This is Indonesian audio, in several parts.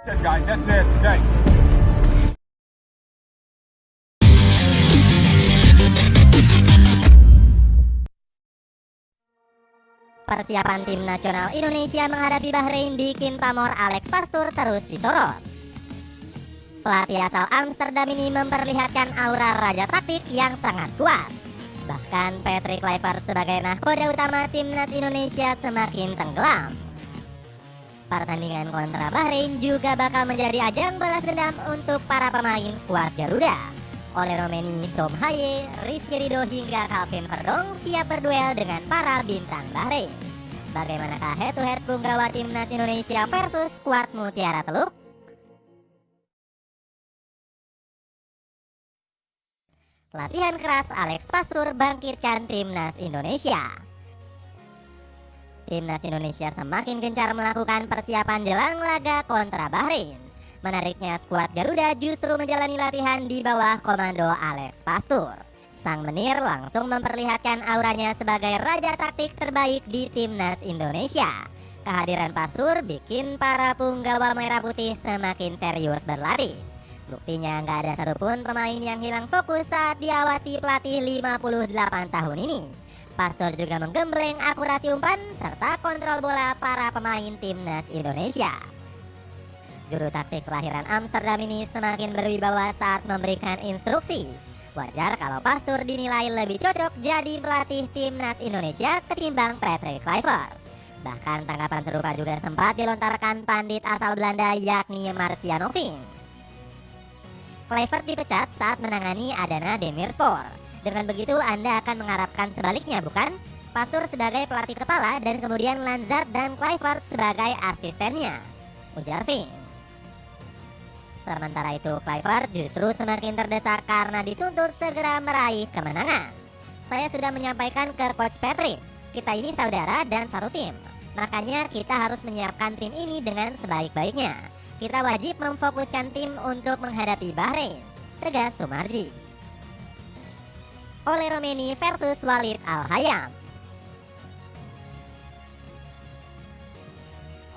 That's it, guys. That's it. Okay. Persiapan tim nasional Indonesia menghadapi Bahrain di Kin Pamor Alex Pastur terus disorot. Pelatih asal Amsterdam ini memperlihatkan aura raja taktik yang sangat kuat. Bahkan Patrick Kluivert sebagai nahkoda utama timnas Indonesia semakin tenggelam. Pertandingan kontra Bahrain juga bakal menjadi ajang balas dendam untuk para pemain skuad Garuda. Oleh Romeni, Tom Haye, Rizky Ridho hingga Calvin Verdong siap berduel dengan para bintang Bahrain. Bagaimanakah head-to-head punggawa timnas Indonesia versus skuad Mutiara Teluk? Latihan keras Alex Pastur bangkitkan timnas Indonesia. Timnas Indonesia semakin gencar melakukan persiapan jelang laga kontra Bahrain. Menariknya, skuad Garuda justru menjalani latihan di bawah komando Alex Pastur. Sang menir langsung memperlihatkan auranya sebagai raja taktik terbaik di timnas Indonesia. Kehadiran Pastur bikin para punggawa merah putih semakin serius berlatih. Buktinya nggak ada satupun pemain yang hilang fokus saat diawasi pelatih 58 tahun ini. Pastur juga menggembleng akurasi umpan serta kontrol bola para pemain timnas Indonesia. Juru taktik kelahiran Amsterdam ini semakin berwibawa saat memberikan instruksi. Wajar kalau Pastur dinilai lebih cocok jadi pelatih timnas Indonesia ketimbang Patrick Kluivert. Bahkan tanggapan serupa juga sempat dilontarkan pandit asal Belanda yakni Marciano Vink. Kluivert dipecat saat menangani Adana Demirspor. Dengan begitu Anda akan mengharapkan sebaliknya, bukan? Pastur sebagai pelatih kepala dan kemudian Lanzard dan Kluivert sebagai asistennya, ujar Vink. Sementara itu Kluivert justru semakin terdesak karena dituntut segera meraih kemenangan. Saya sudah menyampaikan ke Coach Patrick, kita ini saudara dan satu tim. Makanya kita harus menyiapkan tim ini dengan sebaik-baiknya. Kita wajib memfokuskan tim untuk menghadapi Bahrain, tegas Sumarji. Oleh Romeni versus Walid Al-Hayam.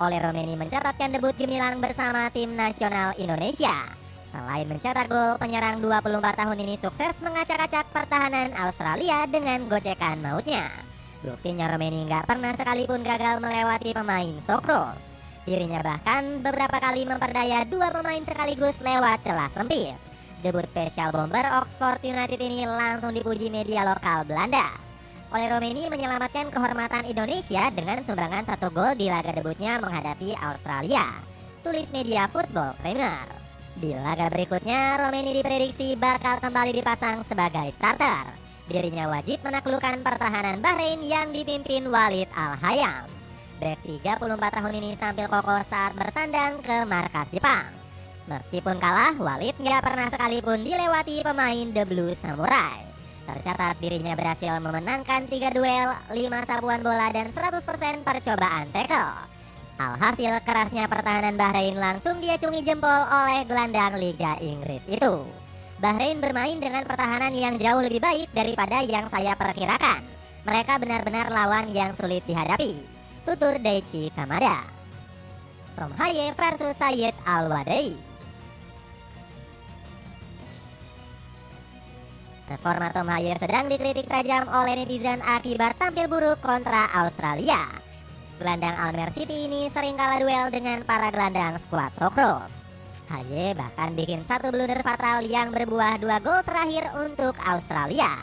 Oleh Romeni mencatatkan debut gemilang bersama tim nasional Indonesia. Selain mencetak gol, penyerang 24 tahun ini sukses mengacak-acak pertahanan Australia dengan gocekan mautnya. Buktinya Romeni nggak pernah sekalipun gagal melewati pemain Socceroos. Dirinya bahkan beberapa kali memperdaya dua pemain sekaligus lewat celah sempit. Debut spesial bomber Oxford United ini langsung dipuji media lokal Belanda. Oleh Romeni menyelamatkan kehormatan Indonesia dengan sumbangan 1 gol di laga debutnya menghadapi Australia, tulis media Football Premier. Di laga berikutnya, Romeni diprediksi bakal kembali dipasang sebagai starter. Dirinya wajib menaklukkan pertahanan Bahrain yang dipimpin Walid Al-Hayam. Bek 34 tahun ini tampil kokoh saat bertandang ke markas Jepang. Meskipun kalah, Walid nggak pernah sekalipun dilewati pemain The Blue Samurai. Tercatat dirinya berhasil memenangkan 3 duel, 5 sapuan bola dan 100% percobaan tackle. Alhasil kerasnya pertahanan Bahrain langsung diacungi jempol oleh gelandang Liga Inggris itu. Bahrain bermain dengan pertahanan yang jauh lebih baik daripada yang saya perkirakan. Mereka benar-benar lawan yang sulit dihadapi, tutur Daichi Kamada. Tom Haye versus Said Al-Wadai. Performa Tom Haye sedang dikritik tajam oleh netizen akibat tampil buruk kontra Australia. Gelandang Almer City ini sering kalah duel dengan para gelandang skuad Socceroos. Haye bahkan bikin 1 blunder fatal yang berbuah 2 gol terakhir untuk Australia.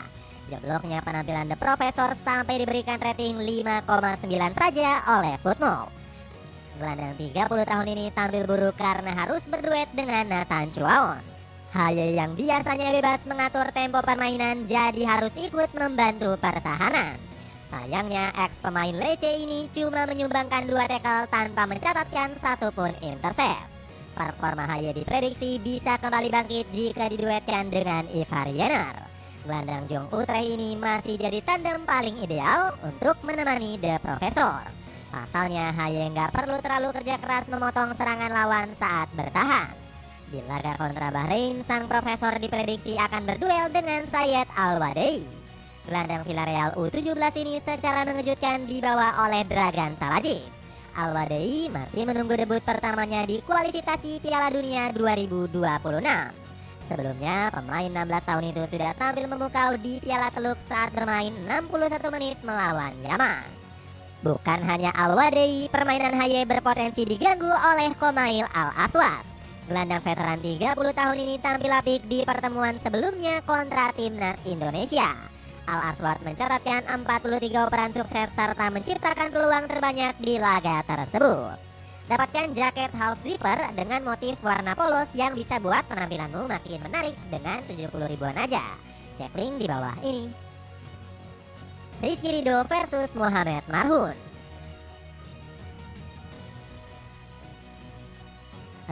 Jebloknya penampilan The Professor sampai diberikan rating 5,9 saja oleh Footmob. Gelandang 30 tahun ini tampil buruk karena harus berduet dengan Nathan Chuaon. Haye yang biasanya bebas mengatur tempo permainan jadi harus ikut membantu pertahanan. Sayangnya ex pemain Lecce ini cuma menyumbangkan 2 tackle tanpa mencatatkan satupun intercept. Performa Haye diprediksi bisa kembali bangkit jika diduetkan dengan Ivar Jenner. Gelandang Jong Utrecht ini masih jadi tandem paling ideal untuk menemani The Professor. Pasalnya Haye nggak perlu terlalu kerja keras memotong serangan lawan saat bertahan. Di laga kontra Bahrain, sang profesor diprediksi akan berduel dengan Said Al-Wadai. Gelandang Villarreal U17 ini secara mengejutkan dibawa oleh Dragan Talajik. Al-Waday masih menunggu debut pertamanya di kualifikasi Piala Dunia 2026. Sebelumnya, pemain 16 tahun itu sudah tampil memukau di Piala Teluk saat bermain 61 menit melawan Yaman. Bukan hanya Al-Waday, permainan Haye berpotensi diganggu oleh Komail Al-Aswad. Gelandang veteran 30 tahun ini tampil apik di pertemuan sebelumnya kontra timnas Indonesia. Al-Aswad mencatatkan 43 operan sukses serta menciptakan peluang terbanyak di laga tersebut. Dapatkan jaket half zipper dengan motif warna polos yang bisa buat penampilanmu makin menarik dengan 70 ribuan aja. Cek link di bawah ini. Rizky Ridho versus Mohamed Marhun.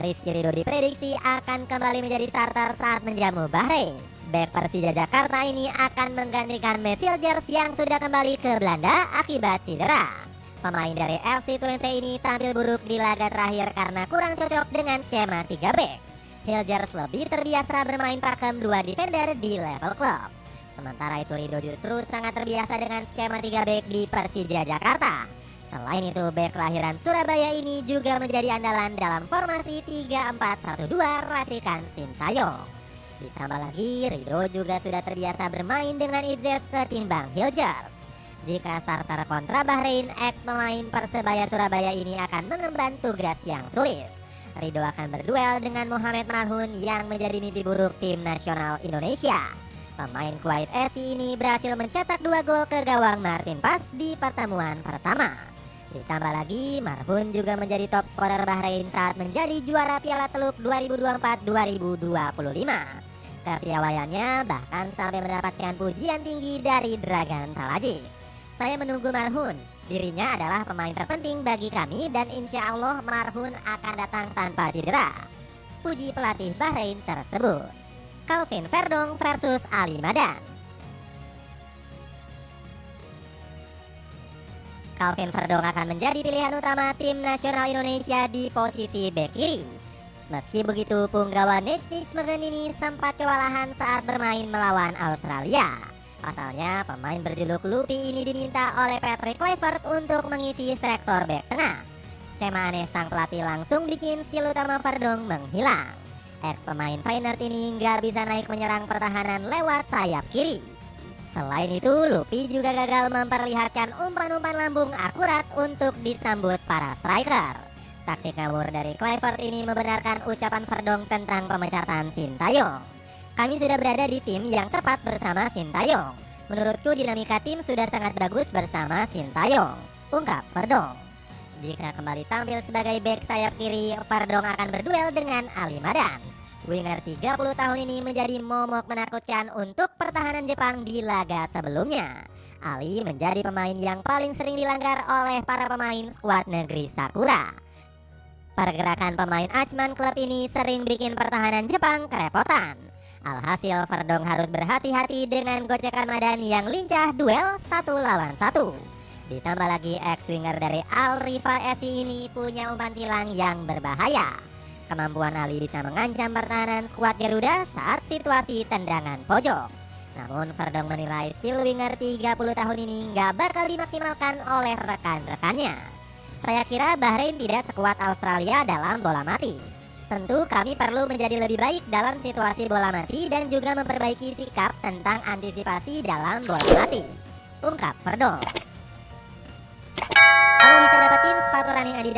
Rizky Ridho diprediksi akan kembali menjadi starter saat menjamu Bahrain. Bek Persija Jakarta ini akan menggantikan Mesiljers yang sudah kembali ke Belanda akibat cedera. Pemain dari FC Twente ini tampil buruk di laga terakhir karena kurang cocok dengan skema 3 back. Hilgers lebih terbiasa bermain pakem 2 defender di level klub. Sementara itu Ridho justru sangat terbiasa dengan skema 3 back di Persija Jakarta. Selain itu, bek kelahiran Surabaya ini juga menjadi andalan dalam formasi 3-4-1-2 racikan Sintayong. Ditambah lagi, Ridho juga sudah terbiasa bermain dengan Idzes ketimbang Hilgers. Jika starter kontra Bahrain, ex-pemain Persebaya Surabaya ini akan mengemban tugas yang sulit. Ridho akan berduel dengan Mohamed Marhun yang menjadi mimpi buruk tim nasional Indonesia. Pemain Kuwait SC ini berhasil mencetak 2 gol ke gawang Martin Pas di pertemuan pertama. Ditambah lagi, Marhun juga menjadi top skorer Bahrain saat menjadi juara Piala Teluk 2024-2025. Kepiawaiannya bahkan sampai mendapatkan pujian tinggi dari Dragan Talajik. Saya menunggu Marhun. Dirinya adalah pemain terpenting bagi kami dan insya Allah Marhun akan datang tanpa cedera. Puji pelatih Bahrain tersebut. Calvin Verdong versus Ali Madan. Calvin Verdong akan menjadi pilihan utama tim nasional Indonesia di posisi bek kiri. Meski begitu, punggawa Nijmegen ini sempat kewalahan saat bermain melawan Australia. Pasalnya, pemain berjuluk Lupi ini diminta oleh Patrick Kluivert untuk mengisi sektor bek tengah. Skema aneh sang pelatih langsung bikin skill utama Verdong menghilang. Ex-pemain Feyenoord ini nggak bisa naik menyerang pertahanan lewat sayap kiri. Selain itu, Lupi juga gagal memperlihatkan umpan-umpan lambung akurat untuk disambut para striker. Taktik ngawur dari Kluivert ini membenarkan ucapan Verdong tentang pemecatan Sintayong. Kami sudah berada di tim yang tepat bersama Sintayong. Menurutku dinamika tim sudah sangat bagus bersama Sintayong, ungkap Verdong. Jika kembali tampil sebagai bek sayap kiri, Verdong akan berduel dengan Ali Madan. Winger 30 tahun ini menjadi momok menakutkan untuk pertahanan Jepang di laga sebelumnya. Ali menjadi pemain yang paling sering dilanggar oleh para pemain skuad negeri Sakura. Pergerakan pemain Achman klub ini sering bikin pertahanan Jepang kerepotan. Alhasil Verdong harus berhati-hati dengan gocekan Madan yang lincah duel 1 lawan 1. Ditambah lagi ex-winger dari Al Rifa SC ini punya umpan silang yang berbahaya. Kemampuan Ali bisa mengancam pertahanan skuad Garuda saat situasi tendangan pojok. Namun Verdong menilai skill winger 30 tahun ini nggak bakal dimaksimalkan oleh rekan-rekannya. Saya kira Bahrain tidak sekuat Australia dalam bola mati. Tentu kami perlu menjadi lebih baik dalam situasi bola mati dan juga memperbaiki sikap tentang antisipasi dalam bola mati, ungkap Verdong. Kamu bisa dapetin sepatu running Adidas